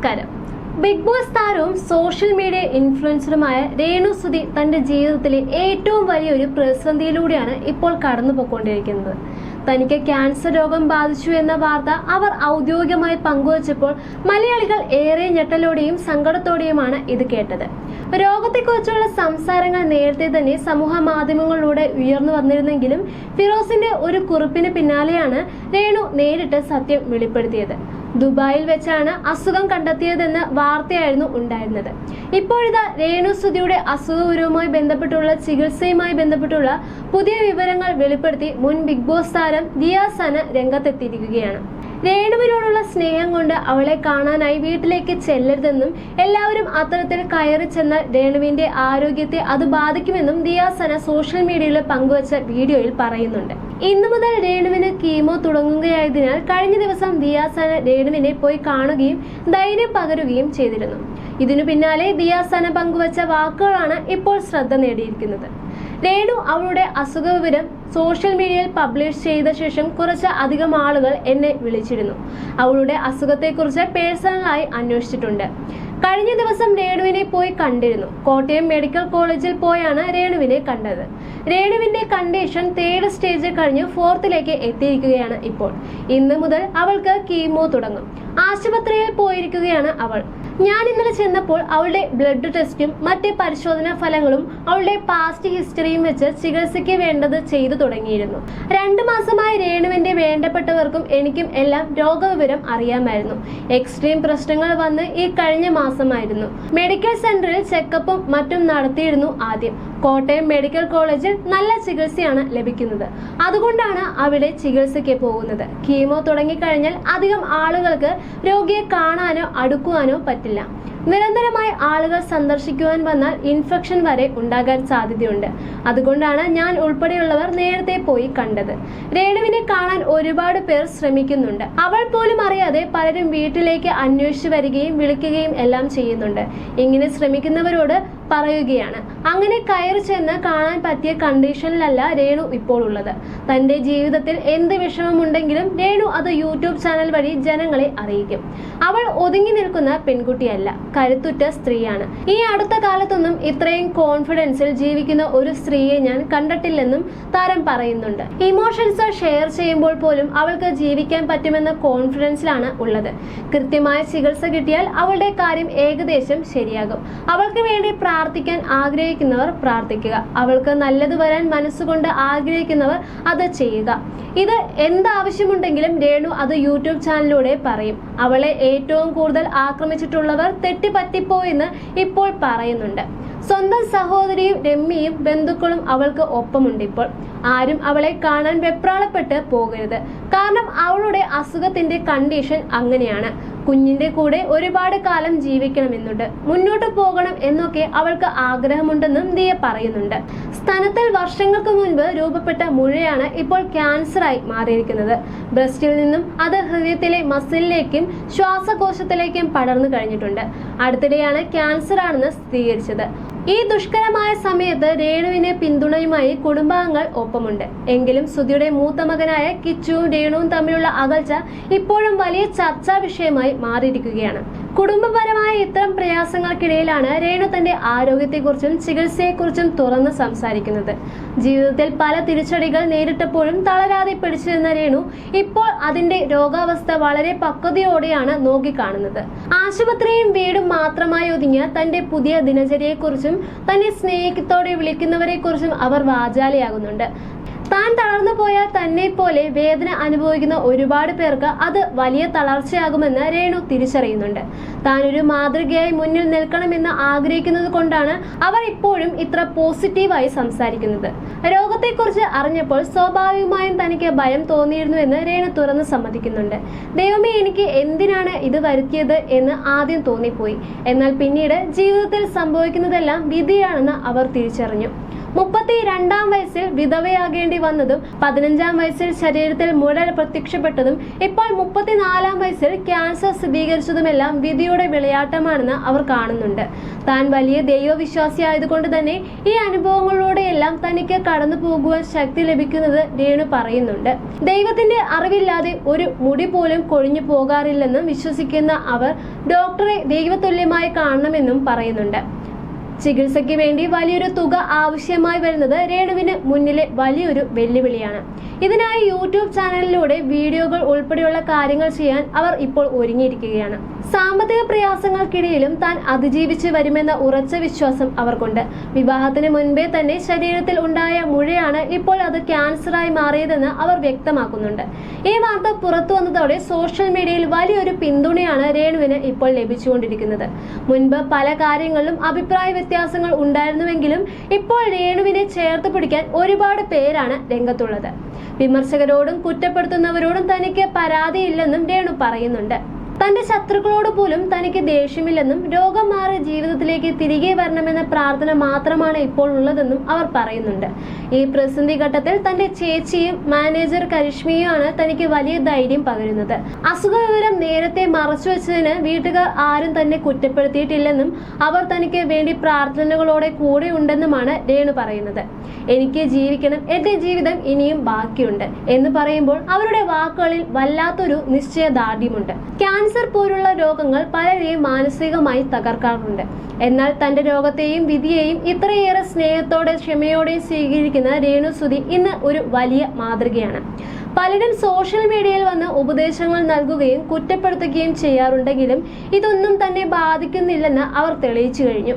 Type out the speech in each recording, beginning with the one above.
നമസ്കാരം. Big boss താരവും social media ഇൻഫ്ലുവൻസറുമായ Renu Sudhi തന്റെ ജീവിതത്തിലെ ഏറ്റവും വലിയൊരു പ്രതിസന്ധിയിലൂടെയാണ് ഇപ്പോൾ കടന്നുപോയിക്കൊണ്ടിരിക്കുന്നത്. തനിക്ക് ക്യാൻസർ രോഗം ബാധിച്ചു എന്ന വാർത്ത അവർ ഔദ്യോഗികമായി പങ്കുവച്ചപ്പോൾ മലയാളികൾ ഏറെ ഞെട്ടലോടെയും സങ്കടത്തോടെയുമാണ് ഇത് കേട്ടത്. രോഗത്തെക്കുറിച്ചുള്ള സംസാരങ്ങൾ നേരത്തെ തന്നെ സമൂഹ മാധ്യമങ്ങളിലൂടെ ഉയർന്നു വന്നിരുന്നെങ്കിലും ഫിറോസിന്റെ ഒരു കുറിപ്പിന് പിന്നാലെയാണ് രേണു നേരിട്ട് സത്യം വെളിപ്പെടുത്തിയത്. ദുബായിൽ വെച്ചാണ് അസുഖം കണ്ടെത്തിയതെന്ന് വാർത്തയായിരുന്നു ഉണ്ടായിരുന്നത്. ഇപ്പോഴിതാ രേണു സുധിയുടെ അസുഖവുമായി ബന്ധപ്പെട്ടുള്ള ചികിത്സയുമായി ബന്ധപ്പെട്ടുള്ള പുതിയ വിവരങ്ങൾ വെളിപ്പെടുത്തി മുൻ ബിഗ് ബോസ് താരം ദിയ സന രംഗത്തെത്തിയിരിക്കുകയാണ്. രേണുവിനോടുള്ള സ്നേഹം കൊണ്ട് അവളെ കാണാനായി വീട്ടിലേക്ക് ചെല്ലരുതെന്നും എല്ലാവരും അത്തരത്തിൽ കയറി ചെന്നാൽ രേണുവിന്റെ ആരോഗ്യത്തെ അത് ബാധിക്കുമെന്നും ദിയ സന സോഷ്യൽ മീഡിയയിൽ പങ്കുവച്ച വീഡിയോയിൽ പറയുന്നുണ്ട്. ഇന്നു മുതൽ രേണുവിന് കീമോ തുടങ്ങുകയായതിനാൽ കഴിഞ്ഞ ദിവസം ദിയ സന രേണുവിനെ പോയി കാണുകയും ധൈര്യം പകരുകയും ചെയ്തിരുന്നു. ഇതിനു പിന്നാലെ ദിയ സന പങ്കുവച്ച വാക്കുകളാണ് ഇപ്പോൾ ശ്രദ്ധ നേടിയിരിക്കുന്നത്. രേണു അവളുടെ അസുഖ വിവരം സോഷ്യൽ മീഡിയയിൽ പബ്ലിഷ് ചെയ്ത ശേഷം കുറച്ച് അധികം ആളുകൾ എന്നെ വിളിച്ചിരുന്നു. അവളുടെ അസുഖത്തെക്കുറിച്ച് പേഴ്സണലായി അന്വേഷിച്ചിട്ടുണ്ട്. കഴിഞ്ഞ ദിവസം രേണുവിനെ പോയി കണ്ടിരുന്നു. കോട്ടയം മെഡിക്കൽ കോളേജിൽ പോയാണ് രേണുവിനെ കണ്ടത്. രേണുവിന്റെ കണ്ടീഷൻ 3rd സ്റ്റേജ് കഴിഞ്ഞ് 4th എത്തിയിരിക്കുകയാണ് ഇപ്പോൾ. ഇന്ന് മുതൽ അവൾക്ക് കീമോ തുടങ്ങും. ആശുപത്രിയിൽ പോയിരിക്കുകയാണ് അവൾ. ഞാൻ ഇന്നലെ ചെന്നപ്പോൾ അവളുടെ ബ്ലഡ് ടെസ്റ്റും മറ്റ് പരിശോധനാ ഫലങ്ങളും അവളുടെ പാസ്റ്റ് ഹിസ്റ്ററിയും വെച്ച് ചികിത്സയ്ക്ക് വേണ്ടത് ചെയ്തു തുടങ്ങിയിരുന്നു. 2 മാസമായി രേണുവിന്റെ വേണ്ടപ്പെട്ടവർക്കും എനിക്കും എല്ലാം രോഗവിവരം അറിയാമായിരുന്നു. എക്സ്ട്രീം പ്രശ്നങ്ങൾ വന്ന് ഈ കഴിഞ്ഞ മാസമായിരുന്നു. മെഡിക്കൽ സെന്ററിൽ ചെക്കപ്പും മറ്റും നടത്തിയിരുന്നു ആദ്യം. കോട്ടയം മെഡിക്കൽ കോളേജിൽ നല്ല ചികിത്സയാണ് ലഭിക്കുന്നത്. അതുകൊണ്ടാണ് അവിടെ ചികിത്സയ്ക്ക് പോകുന്നത്. കീമോ തുടങ്ങിക്കഴിഞ്ഞാൽ അധികം ആളുകൾക്ക് രോഗിയെ കാണാനോ അടുക്കുവാനോ പറ്റില്ല. നിരന്തരമായി ആളുകൾ സന്ദർശിക്കുവാൻ വന്നാൽ ഇൻഫെക്ഷൻ വരെ ഉണ്ടാകാൻ സാധ്യതയുണ്ട്. അതുകൊണ്ടാണ് ഞാൻ ഉൾപ്പെടെയുള്ളവർ നേരത്തെ പോയി കണ്ടത്. രേണുവിനെ കാണാൻ ഒരുപാട് പേർ ശ്രമിക്കുന്നുണ്ട്. അവൾ പോലും അറിയാതെ പലരും വീട്ടിലേക്ക് അന്വേഷിച്ചു വരികയും വിളിക്കുകയും എല്ലാം ചെയ്യുന്നുണ്ട്. ഇങ്ങനെ ശ്രമിക്കുന്നവരോട് പറയുകയാണ്, അങ്ങനെ കയറി ചെന്ന് കാണാൻ പറ്റിയ കണ്ടീഷനിലല്ല രേണു ഇപ്പോൾ ഉള്ളത്. തന്റെ ജീവിതത്തിൽ എന്ത് വിഷമമുണ്ടെങ്കിലും രേണു അത് യൂട്യൂബ് ചാനൽ വഴി ജനങ്ങളെ അറിയിക്കും. അവൾ ഒതുങ്ങി നിൽക്കുന്ന പെൺകുട്ടിയല്ല, കരുത്തുറ്റ സ്ത്രീയാണ്. ഈ അടുത്ത കാലത്തൊന്നും ഇത്രയും കോൺഫിഡൻസിൽ ജീവിക്കുന്ന ഒരു സ്ത്രീയെ ഞാൻ കണ്ടിട്ടില്ലെന്നും താരം പറയുന്നുണ്ട്. ഇമോഷൻസ് ഷെയർ ചെയ്യുമ്പോൾ പോലും അവൾക്ക് ജീവിക്കാൻ പറ്റുമെന്ന കോൺഫിഡൻസിലാണ് ഉള്ളത്. കൃത്യമായ ചികിത്സ കിട്ടിയാൽ അവളുടെ കാര്യം ഏകദേശം ശരിയാകും. അവൾക്ക് വേണ്ടി പ്രാർത്ഥിക്കാൻ ആഗ്രഹിക്കുന്നവർ പ്രാർത്ഥിക്കുക. അവൾക്ക് നല്ലത് വരാൻ മനസ്സുകൊണ്ട് ആഗ്രഹിക്കുന്നവർ അത് ചെയ്യുക. ഇത് എന്താവശ്യമുണ്ടെങ്കിലും രേണു അത് യൂട്യൂബ് ചാനലിലൂടെ പറയും. അവളെ ഏറ്റവും കൂടുതൽ ആക്രമിച്ചിട്ടുള്ളവർ തെറ്റിപ്പറ്റിപ്പോയെന്ന് ഇപ്പോൾ പറയുന്നുണ്ട്. സ്വന്തം സഹോദരിയും രമ്യയും ബന്ധുക്കളും അവൾക്ക് ഒപ്പമുണ്ട്. ഇപ്പോൾ ആരും അവളെ കാണാൻ വെപ്രാളപ്പെട്ട് പോകരുത്. കാരണം അവളുടെ അസുഖത്തിന്റെ കണ്ടീഷൻ അങ്ങനെയാണ്. കുഞ്ഞിന്റെ കൂടെ ഒരുപാട് കാലം ജീവിക്കണമെന്നുണ്ട്, മുന്നോട്ട് പോകണം എന്നൊക്കെ അവൾക്ക് ആഗ്രഹമുണ്ടെന്നും ദിയ പറയുന്നുണ്ട്. സ്തനത്തിൽ വർഷങ്ങൾക്ക് മുൻപ് രൂപപ്പെട്ട മുഴയാണ് ഇപ്പോൾ ക്യാൻസറായി മാറിയിരിക്കുന്നത്. ബ്രസ്റ്റിൽ നിന്നും അത് ഹൃദയത്തിലെ മസിലിലേക്കും ശ്വാസകോശത്തിലേക്കും പടർന്നു കഴിഞ്ഞിട്ടുണ്ട്. അടുത്തിടെയാണ് ക്യാൻസർ ആണെന്ന് സ്ഥിരീകരിച്ചത്. ഈ ദുഷ്കരമായ സമയത്ത് രേണുവിനെ പിന്തുണയുമായി കുടുംബാംഗങ്ങൾ ഒപ്പമുണ്ട്. എങ്കിലും സുധിയുടെ മൂത്ത മകനായ കിച്ചുവും രേണുവും തമ്മിലുള്ള അകൽച്ച ഇപ്പോഴും വലിയ ചർച്ചാ വിഷയമായി മാറിയിരിക്കുകയാണ്. കുടുംബപരമായ ഇത്തരം പ്രയാസങ്ങൾക്കിടയിലാണ് രേണു തന്റെ ആരോഗ്യത്തെക്കുറിച്ചും ചികിത്സയെക്കുറിച്ചും തുറന്ന് സംസാരിക്കുന്നത്. ജീവിതത്തിൽ പല തിരിച്ചടികൾ നേരിട്ടപ്പോഴും തളരാതെ പിടിച്ചിരുന്ന രേണു ഇപ്പോൾ അതിന്റെ രോഗാവസ്ഥ വളരെ പക്വതയോടെയാണ് നോക്കിക്കാണുന്നത്. ആശുപത്രിയും വീടും മാത്രമായി ഒതുങ്ങിയ തന്റെ പുതിയ ദിനചര്യയെക്കുറിച്ചും തന്നെ സ്നേഹത്തോടെ വിളിക്കുന്നവരെ കുറിച്ചും അവർ വാചാലയാകുന്നുണ്ട്. താൻ തളർന്നു പോയാൽ തന്നെ പോലെ വേദന അനുഭവിക്കുന്ന ഒരുപാട് പേർക്ക് അത് വലിയ തളർച്ചയാകുമെന്ന് രേണു തിരിച്ചറിയുന്നുണ്ട്. താൻ ഒരു മാതൃകയായി മുന്നിൽ നിൽക്കണമെന്ന് ആഗ്രഹിക്കുന്നത് കൊണ്ടാണ് അവർ ഇപ്പോഴും ഇത്ര പോസിറ്റീവായി സംസാരിക്കുന്നത്. രോഗത്തെക്കുറിച്ച് അറിഞ്ഞപ്പോൾ സ്വാഭാവികമായും തനിക്ക് ഭയം തോന്നിയിരുന്നുവെന്ന് രേണു തുറന്ന് സമ്മതിക്കുന്നുണ്ട്. ദൈവമേ, എനിക്ക് എന്തിനാണ് ഇത് വരുത്തിയത് എന്ന് ആദ്യം തോന്നിപ്പോയി. എന്നാൽ പിന്നീട് ജീവിതത്തിൽ സംഭവിക്കുന്നതെല്ലാം വിധിയാണെന്ന് അവർ തിരിച്ചറിഞ്ഞു. 32-ാം വയസ്സിൽ വിധവയാകേണ്ടി വന്നതും 15-ാം വയസ്സിൽ ശരീരത്തിൽ മുഴ പ്രത്യക്ഷപ്പെട്ടതും ഇപ്പോൾ 34-ാം വയസ്സിൽ ക്യാൻസർ സ്ഥിരീകരിച്ചതുമെല്ലാം വിധിയുടെ വിളയാട്ടമാണെന്ന് അവർ കാണുന്നുണ്ട്. താൻ വലിയ ദൈവവിശ്വാസി ആയതുകൊണ്ട് തന്നെ ഈ അനുഭവങ്ങളിലൂടെയെല്ലാം തനിക്ക് കടന്നു പോകുവാൻ ശക്തി ലഭിക്കുന്നത് രേണു പറയുന്നുണ്ട്. ദൈവത്തിന്റെ അറിവില്ലാതെ ഒരു മുടി പോലും കൊഴിഞ്ഞു പോകാറില്ലെന്നും വിശ്വസിക്കുന്ന അവർ ഡോക്ടറെ ദൈവതുല്യമായി കാണണമെന്നും പറയുന്നുണ്ട്. ചികിത്സയ്ക്ക് വേണ്ടി വലിയൊരു തുക ആവശ്യമായി വരുന്നത് രേണുവിന് മുന്നിലെ വലിയൊരു വെല്ലുവിളിയാണ്. ഇതിനായി യൂട്യൂബ് ചാനലിലൂടെ വീഡിയോകൾ ഉൾപ്പെടെയുള്ള കാര്യങ്ങൾ ചെയ്യാൻ അവർ ഇപ്പോൾ ഒരുങ്ങിയിരിക്കുകയാണ്. സാമ്പത്തിക പ്രയാസങ്ങൾക്കിടയിലും താൻ അതിജീവിച്ച് വരുമെന്ന ഉറച്ച വിശ്വാസം അവർക്കുണ്ട്. വിവാഹത്തിന് മുൻപേ തന്നെ ശരീരത്തിൽ ഉണ്ടായ മുഴയാണ് ഇപ്പോൾ അത് ക്യാൻസറായി മാറിയതെന്ന് അവർ വ്യക്തമാക്കുന്നുണ്ട്. ഈ വാർത്ത പുറത്തു വന്നതോടെ സോഷ്യൽ മീഡിയയിൽ വലിയൊരു പിന്തുണയാണ് രേണുവിന് ഇപ്പോൾ ലഭിച്ചുകൊണ്ടിരിക്കുന്നത്. മുൻപ് പല കാര്യങ്ങളിലും അഭിപ്രായ വ്യത്യാസങ്ങൾ ഉണ്ടായിരുന്നുവെങ്കിലും ഇപ്പോൾ രേണുവിനെ ചേർത്ത് പിടിക്കാൻ ഒരുപാട് പേരാണ് രംഗത്തുള്ളത്. വിമർശകരോടും കുറ്റപ്പെടുത്തുന്നവരോടും തനിക്ക് പരാതിയില്ലെന്നും രേണു പറയുന്നുണ്ട്. തന്റെ ശത്രുക്കളോട് പോലും തനിക്ക് ദേഷ്യമില്ലെന്നും രോഗം മാറി ജീവിതത്തിലേക്ക് തിരികെ വരണമെന്ന പ്രാർത്ഥന മാത്രമാണ് ഇപ്പോൾ ഉള്ളതെന്നും അവർ പറയുന്നുണ്ട്. ഈ പ്രതിസന്ധി ഘട്ടത്തിൽ തന്റെ ചേച്ചിയും മാനേജർ കരിഷ്മയുമാണ് തനിക്ക് വലിയ ധൈര്യം പകരുന്നത്. അസുഖ വിവരം നേരത്തെ മറച്ചുവെച്ചതിന് വീട്ടുകാർ ആരും തന്നെ കുറ്റപ്പെടുത്തിയിട്ടില്ലെന്നും അവർ തനിക്ക് വേണ്ടി പ്രാർത്ഥനകളോടെ കൂടെ ഉണ്ടെന്നുമാണ് രേണു പറയുന്നത്. എനിക്ക് ജീവിക്കണം, എന്റെ ജീവിതം ഇനിയും ബാക്കിയുണ്ട് എന്ന് പറയുമ്പോൾ അവരുടെ വാക്കുകളിൽ വല്ലാത്തൊരു നിശ്ചയദാർഢ്യമുണ്ട്. ക്യാൻസർ പോലുള്ള രോഗങ്ങൾ പലരെയും മാനസികമായി തകർക്കാറുണ്ട്. എന്നാൽ തന്റെ രോഗത്തെയും വിധിയെയും ഇത്രയേറെ സ്നേഹത്തോടെ ക്ഷമയോടെ സ്വീകരിക്കുന്ന രേണുസുതി ഇന്ന് ഒരു വലിയ മാതൃകയാണ്. പലരും സോഷ്യൽ മീഡിയയിൽ വന്ന് ഉപദേശങ്ങൾ നൽകുകയും കുറ്റപ്പെടുത്തുകയും ചെയ്യാറുണ്ടെങ്കിലും ഇതൊന്നും തന്നെ ബാധിക്കുന്നില്ലെന്ന് അവർ തെളിയിച്ചു കഴിഞ്ഞു.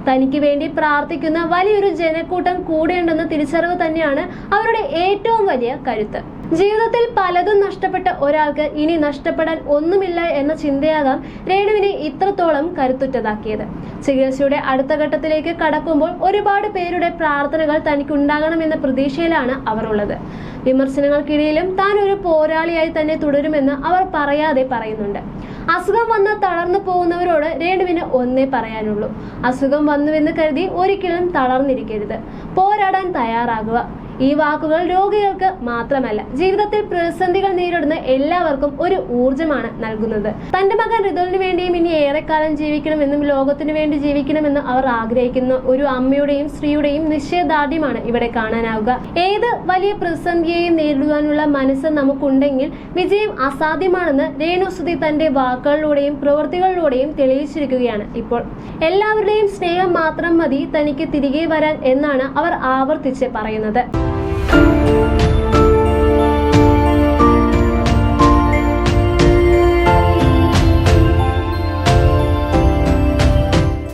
തനിക്ക് വേണ്ടി പ്രാർത്ഥിക്കുന്ന വലിയൊരു ജനക്കൂട്ടം കൂടെയുണ്ടെന്ന തിരിച്ചറിവ് തന്നെയാണ് അവരുടെ ഏറ്റവും വലിയ കരുത്ത്. ജീവിതത്തിൽ പലതും നഷ്ടപ്പെട്ട ഒരാൾക്ക് ഇനി നഷ്ടപ്പെടാൻ ഒന്നുമില്ല എന്ന ചിന്തയാകാം രേണുവിനെ ഇത്രത്തോളം കരുത്തുറ്റതാക്കിയത്. ചികിത്സയുടെ അടുത്ത ഘട്ടത്തിലേക്ക് കടക്കുമ്പോൾ ഒരുപാട് പേരുടെ പ്രാർത്ഥനകൾ തനിക്കുണ്ടാകണമെന്ന പ്രതീക്ഷയിലാണ് അവർ ഉള്ളത്. വിമർശനങ്ങൾക്കിടയിലും താൻ ഒരു പോരാളിയായി തന്നെ തുടരുമെന്ന് അവർ പറയാതെ പറയുന്നുണ്ട്. അസുഖം വന്ന് തളർന്നു പോകുന്നവരോട് രേണുവിന് ഒന്നേ പറയാനുള്ളൂ: അസുഖം വന്നുവെന്ന് കരുതി ഒരിക്കലും തളർന്നിരിക്കരുത്. പോരാടാൻ തയ്യാറാകുക. ഈ വാക്കുകൾ രോഗികൾക്ക് മാത്രമല്ല, ജീവിതത്തിൽ പ്രതിസന്ധികൾ നേരിടുന്ന എല്ലാവർക്കും ഒരു ഊർജ്ജമാണ് നൽകുന്നത്. തന്റെ മകൻ ഋതുലിന് വേണ്ടിയും ഇനി ഏറെക്കാലം ജീവിക്കണമെന്നും ലോകത്തിനു വേണ്ടി ജീവിക്കണമെന്നും അവർ ആഗ്രഹിക്കുന്ന ഒരു അമ്മയുടെയും സ്ത്രീയുടെയും നിശ്ചയദാർഢ്യമാണ് ഇവിടെ കാണാനാവുക. ഏത് വലിയ പ്രതിസന്ധിയെയും നേരിടുവാനുള്ള മനസ്സ് നമുക്കുണ്ടെങ്കിൽ വിജയം അസാധ്യമാണെന്ന് രേണുസുതി തന്റെ വാക്കുകളിലൂടെയും പ്രവൃത്തികളിലൂടെയും തെളിയിച്ചിരിക്കുകയാണ്. ഇപ്പോൾ എല്ലാവരുടെയും സ്നേഹം മാത്രം മതി തനിക്ക് തിരികെ വരാൻ എന്നാണ് അവർ ആവർത്തിച്ച് പറയുന്നത്.